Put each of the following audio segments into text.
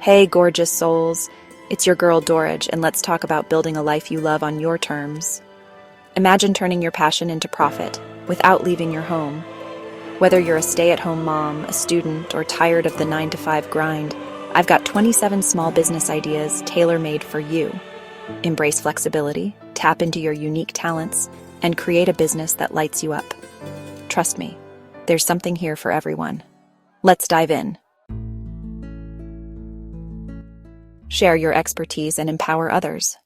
Hey, gorgeous souls. It's your girl Dorage, and let's talk about building a life you love on your terms. Imagine turning your passion into profit without leaving your home. Whether you're a stay-at-home mom, a student, or tired of the 9-to-5 grind, I've got 27 small business ideas tailor-made for you. Embrace flexibility, tap into your unique talents, and create a business that lights you up. Trust me, there's something here for everyone. Let's dive in. Share your expertise and empower others.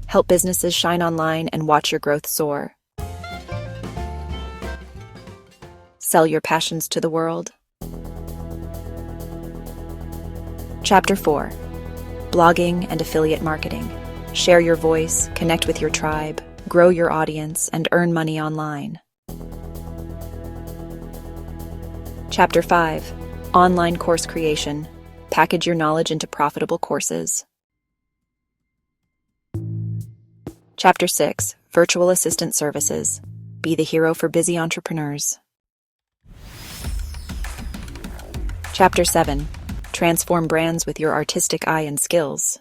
Help businesses shine online and watch your growth soar. Sell your passions to the world. Chapter 4. Blogging and Affiliate Marketing. Share your voice, connect with your tribe, grow your audience, and earn money online. Chapter 5. Online Course Creation. Package your knowledge into profitable courses. Chapter 6. Virtual Assistant Services. Be the hero for busy entrepreneurs. Chapter 7. Transform brands with your artistic eye and skills.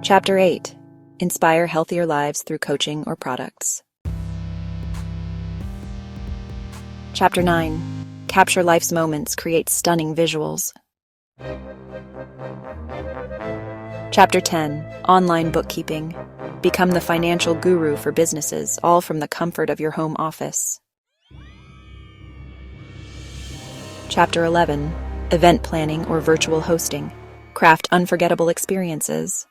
Chapter 8. Inspire healthier lives through coaching or products. Chapter 9. Capture life's moments, create stunning visuals. Chapter 10. Online bookkeeping. Become the financial guru for businesses, all from the comfort of your home office. Chapter 11. Event planning or virtual hosting. Craft unforgettable experiences.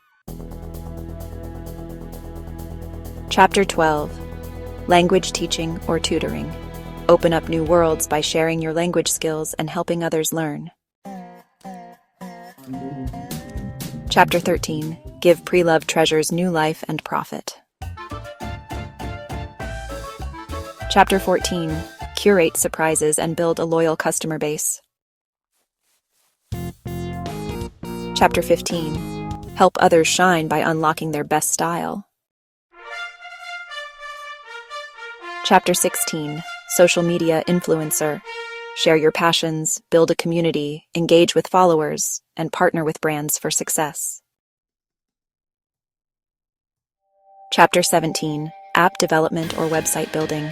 Chapter 12. Language teaching or tutoring. Open up new worlds by sharing your language skills and helping others learn. Chapter 13. Give pre-loved treasures new life and profit. Chapter 14. Curate surprises and build a loyal customer base. Chapter 15. Help others shine by unlocking their best style. Chapter 16. Social media influencer. Share your passions, build a community, engage with followers, and partner with brands for success. Chapter 17. App development or website building.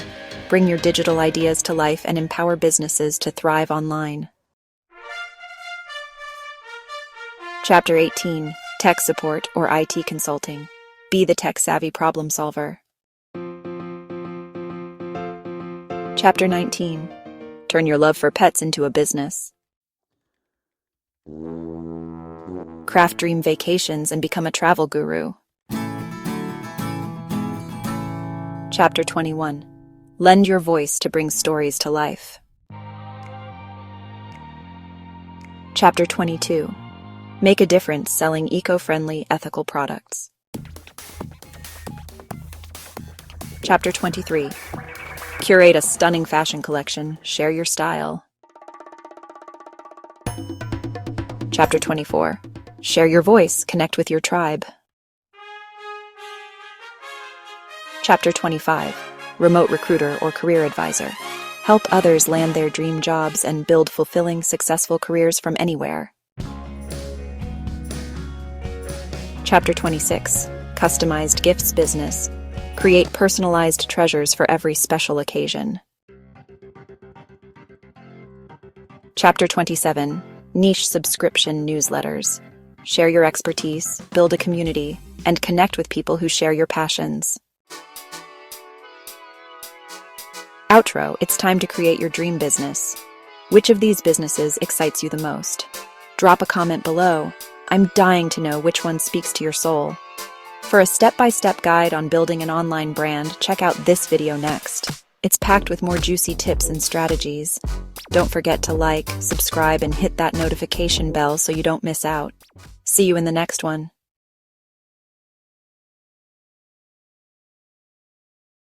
Bring your digital ideas to life and empower businesses to thrive online. Chapter 18. Tech support or IT consulting. Be the tech-savvy problem solver. Chapter 19. Turn your love for pets into a business. Craft dream vacations and become a travel guru. Chapter 21. Lend your voice to bring stories to life. Chapter 22. Make a difference selling eco-friendly, ethical products. Chapter 23. Curate a stunning fashion collection. Share your style. Chapter 24. Share your voice. Connect with your tribe. Chapter 25. Remote recruiter or career advisor. Help others land their dream jobs and build fulfilling, successful careers from anywhere. Chapter 26. Customized gifts business. Create personalized treasures for every special occasion. Chapter 27. Niche subscription newsletters. Share your expertise, build a community, and connect with people who share your passions. Outro, it's time to create your dream business. Which of these businesses excites you the most? Drop a comment below. I'm dying to know which one speaks to your soul. For a step-by-step guide on building an online brand, check out this video next. It's packed with more juicy tips and strategies. Don't forget to like, subscribe, and hit that notification bell so you don't miss out. See you in the next one.